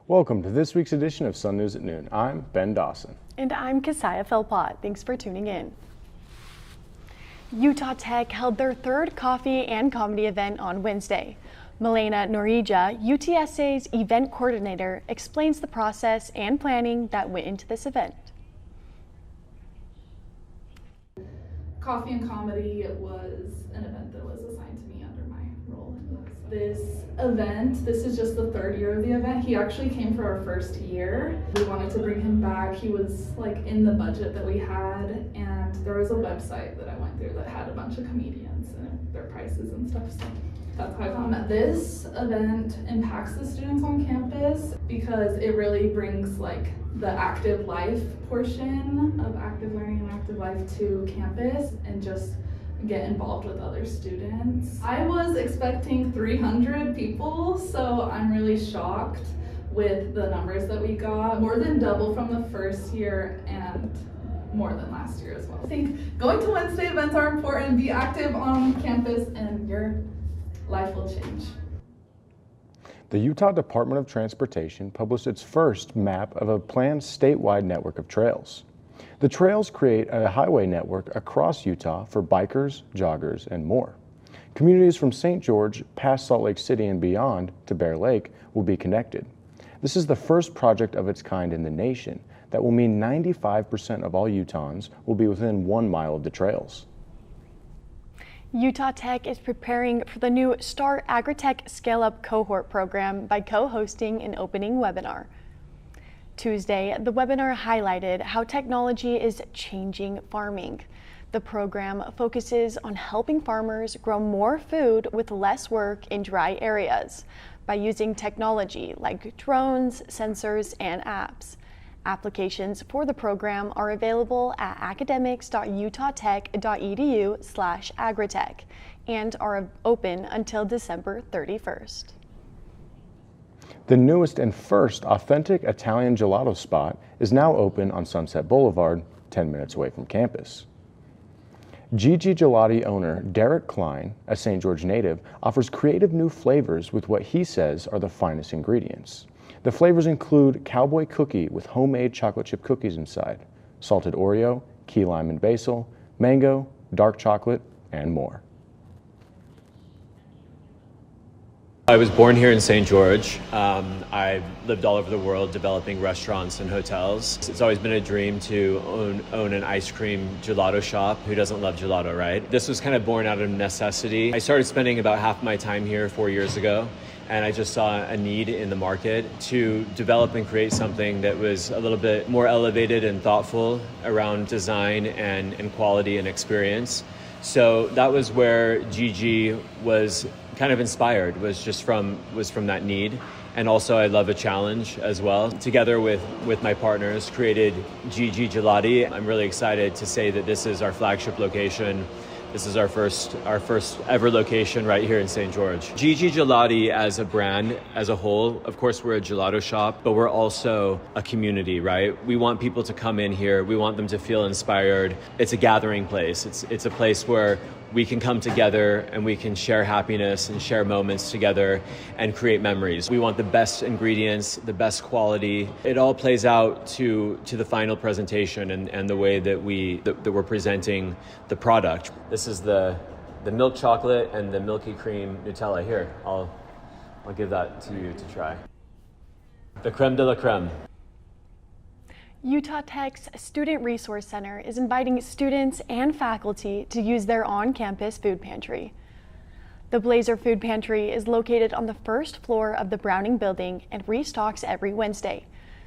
Welcome to this week's edition of Sun News at Noon. I'm Ben Dawson. And I'm Keziah Philpott. Thanks for tuning in. Utah Tech held their third coffee and comedy event on Wednesday. Milena Norija, UTSA's event coordinator, explains the process and planning that went into this event. Coffee and Comedy was an event that was assigned to me under my role in this event. This is just the third year of the event. He actually came for our first year. We wanted to bring him back. He was in the budget that we had, and there was a website that I went through that had a bunch of comedians and their prices and stuff. So that's how I found that. This event impacts the students on campus because it really brings the active life portion of active learning and active life to campus and just get involved with other students. I was expecting 300 people, so I'm really shocked with the numbers that we got. More than double from the first year and more than last year as well. I think going to Wednesday events are important. Be active on campus and your life will change. The Utah Department of Transportation published its first map of a planned statewide network of trails. The trails create a highway network across Utah for bikers, joggers, and more. Communities from St. George past Salt Lake City and beyond to Bear Lake will be connected. This is the first project of its kind in the nation that will mean 95% of all Utahns will be within 1 mile of the trails. Utah Tech is preparing for the new Start Agritech Scale-Up Cohort program by co-hosting an opening webinar. Tuesday, the webinar highlighted how technology is changing farming. The program focuses on helping farmers grow more food with less work in dry areas by using technology like drones, sensors, and apps. Applications for the program are available at academics.utahtech.edu/agritech and are open until December 31st. The newest and first authentic Italian gelato spot is now open on Sunset Boulevard, 10 minutes away from campus. Gigi Gelati owner Derek Klein, a St. George native, offers creative new flavors with what he says are the finest ingredients. The flavors include cowboy cookie with homemade chocolate chip cookies inside, salted Oreo, key lime and basil, mango, dark chocolate, and more. I was born here in St. George. I've lived all over the world developing restaurants and hotels. It's always been a dream to own an ice cream gelato shop. Who doesn't love gelato, right? This was kind of born out of necessity. I started spending about half my time here 4 years ago, and I just saw a need in the market to develop and create something that was a little bit more elevated and thoughtful around design and quality and experience. So that was where Gigi was kind of inspired, was from that need. And also I love a challenge as well. Together with my partners, created Gigi Gelati. I'm really excited to say that this is our flagship location. This is our first ever location right here in St. George. Gigi Gelati as a brand, as a whole, of course we're a gelato shop, but we're also a community, right? We want people to come in here. We want them to feel inspired. It's a gathering place. It's a place where we can come together and we can share happiness and share moments together and create memories. We want the best ingredients, the best quality. It all plays out to the final presentation and the way that we're presenting the product. This is the milk chocolate and the milky cream Nutella. Here, I'll give that to you to try. The creme de la creme. Utah Tech's Student Resource Center is inviting students and faculty to use their on-campus food pantry. The Blazer Food Pantry is located on the first floor of the Browning Building and restocks every Wednesday.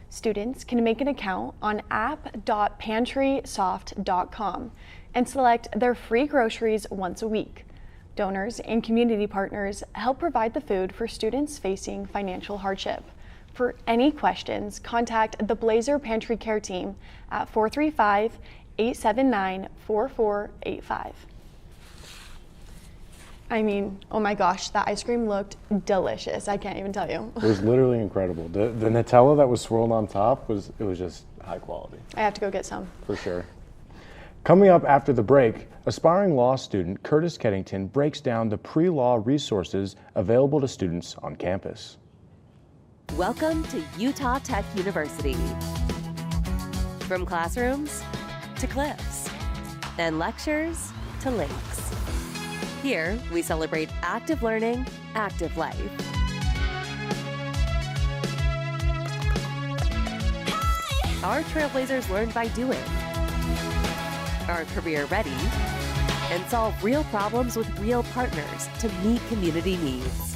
Students can make an account on app.pantrysoft.com and select their free groceries once a week. Donors and community partners help provide the food for students facing financial hardship. For any questions, contact the Blazer Pantry Care Team at 435-879-4485. I mean, oh my gosh, that ice cream looked delicious. I can't even tell you. It was literally incredible. The Nutella that was swirled on top was just high quality. I have to go get some. For sure. Coming up after the break, aspiring law student Curtis Keddington breaks down the pre-law resources available to students on campus. Welcome to Utah Tech University. From classrooms to cliffs and lectures to lakes. Here, we celebrate active learning, active life. Our trailblazers learn by doing, are career ready, and solve real problems with real partners to meet community needs.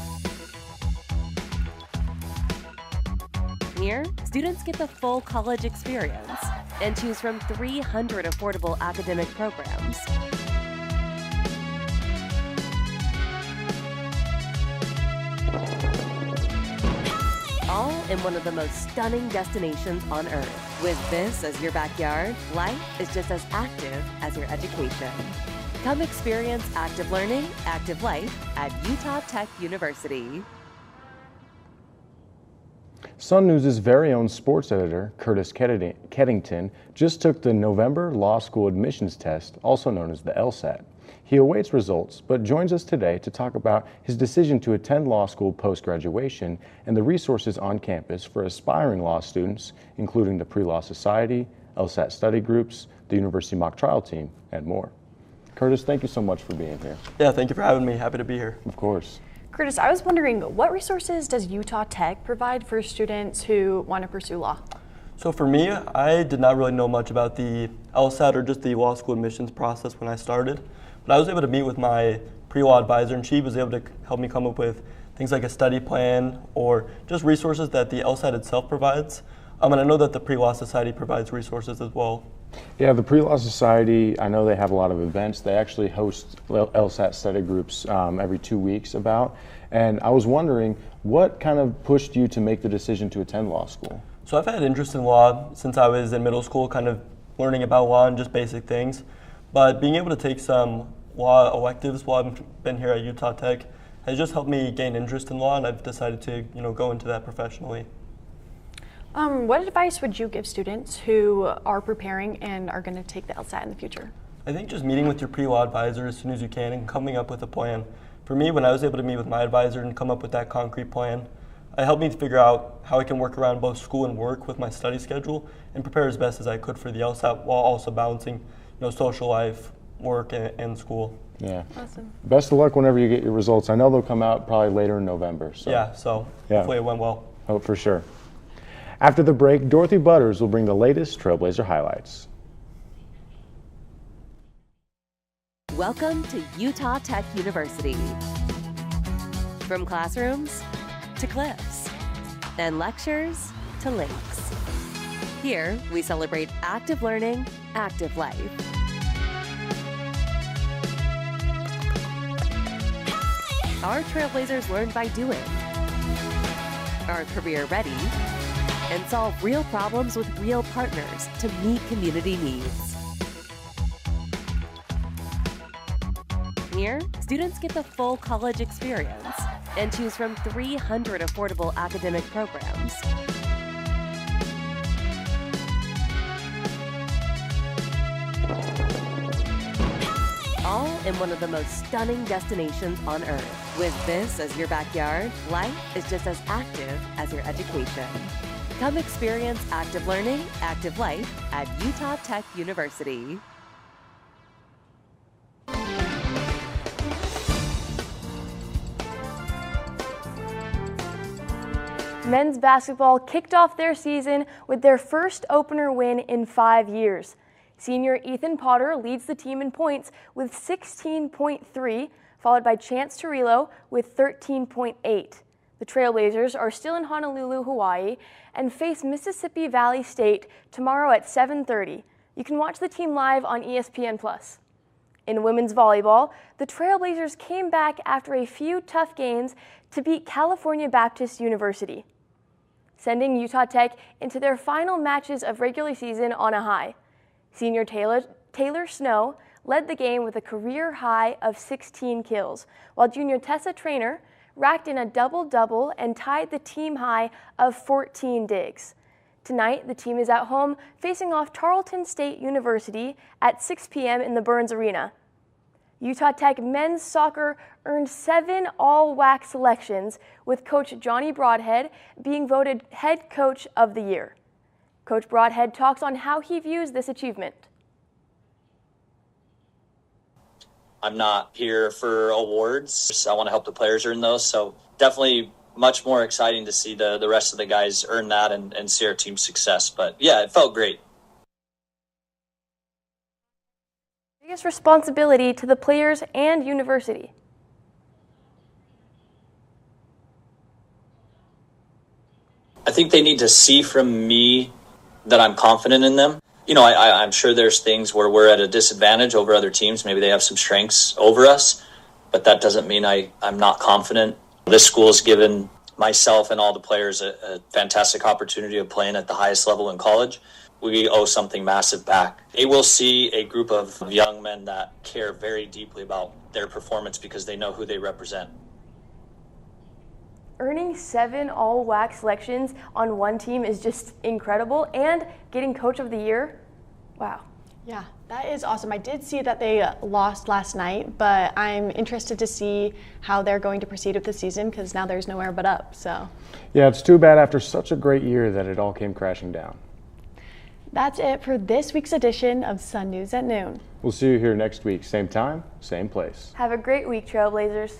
Here, students get the full college experience and choose from 300 affordable academic programs. All in one of the most stunning destinations on Earth. With this as your backyard, life is just as active as your education. Come experience active learning, active life at Utah Tech University. Sun News' very own sports editor, Curtis Keddington, just took the November Law School admissions test, also known as the LSAT. He awaits results, but joins us today to talk about his decision to attend law school post-graduation and the resources on campus for aspiring law students, including the Pre-Law Society, LSAT study groups, the University Mock Trial Team, and more. Curtis, thank you so much for being here. Yeah, thank you for having me. Happy to be here. Of course. Curtis, I was wondering, what resources does Utah Tech provide for students who want to pursue law? So for me, I did not really know much about the LSAT or just the law school admissions process when I started. But I was able to meet with my pre-law advisor, and she was able to help me come up with things like a study plan or just resources that the LSAT itself provides. And I know that the Pre-Law Society provides resources as well. Yeah, the Pre-Law Society, I know they have a lot of events. They actually host LSAT study groups every 2 weeks about. And I was wondering, what kind of pushed you to make the decision to attend law school? So I've had interest in law since I was in middle school, kind of learning about law and just basic things. But being able to take some law electives while I've been here at Utah Tech has just helped me gain interest in law, and I've decided to go into that professionally. What advice would you give students who are preparing and are going to take the LSAT in the future? I think just meeting with your pre-law advisor as soon as you can and coming up with a plan. For me, when I was able to meet with my advisor and come up with that concrete plan, it helped me to figure out how I can work around both school and work with my study schedule and prepare as best as I could for the LSAT while also balancing social life, work, and school. Yeah. Awesome. Best of luck whenever you get your results. I know they'll come out probably later in November. So. Yeah, hopefully it went well. Oh, for sure. After the break, Dorothy Butters will bring the latest Trailblazer highlights. Welcome to Utah Tech University. From classrooms to cliffs and lectures to lakes. Here, we celebrate active learning, active life. Our trailblazers learn by doing, are career ready, and solve real problems with real partners to meet community needs. Here, students get the full college experience and choose from 300 affordable academic programs. All in one of the most stunning destinations on Earth. With this as your backyard, life is just as active as your education. Come experience active learning, active life at Utah Tech University. Men's basketball kicked off their season with their first opener win in 5 years. Senior Ethan Potter leads the team in points with 16.3, followed by Chance Turillo with 13.8. The Trailblazers are still in Honolulu, Hawaii, and face Mississippi Valley State tomorrow at 7:30. You can watch the team live on ESPN+. In women's volleyball, the Trailblazers came back after a few tough games to beat California Baptist University, sending Utah Tech into their final matches of regular season on a high. Senior Taylor Snow led the game with a career high of 16 kills, while junior Tessa Traynor racked in a double-double and tied the team high of 14 digs. Tonight, the team is at home facing off Tarleton State University at 6 p.m. in the Burns Arena. Utah Tech men's soccer earned 7 all-WAC selections, with Coach Johnny Broadhead being voted head coach of the year. Coach Broadhead talks on how he views this achievement. I'm not here for awards. I want to help the players earn those. So definitely much more exciting to see the rest of the guys earn that and see our team's success. But yeah, it felt great. Biggest responsibility to the players and university. I think they need to see from me that I'm confident in them. You know, I'm sure there's things where we're at a disadvantage over other teams. Maybe they have some strengths over us, but that doesn't mean I'm not confident. This school has given myself and all the players a fantastic opportunity of playing at the highest level in college. We owe something massive back. They will see a group of young men that care very deeply about their performance because they know who they represent. Earning 7 all-WAC selections on one team is just incredible, and getting coach of the year, wow. Yeah, that is awesome. I did see that they lost last night, but I'm interested to see how they're going to proceed with the season because now there's nowhere but up. So yeah, it's too bad after such a great year that it all came crashing down. That's it for this week's edition of Sun News at Noon. We'll see you here next week, same time, same place. Have a great week, Trailblazers.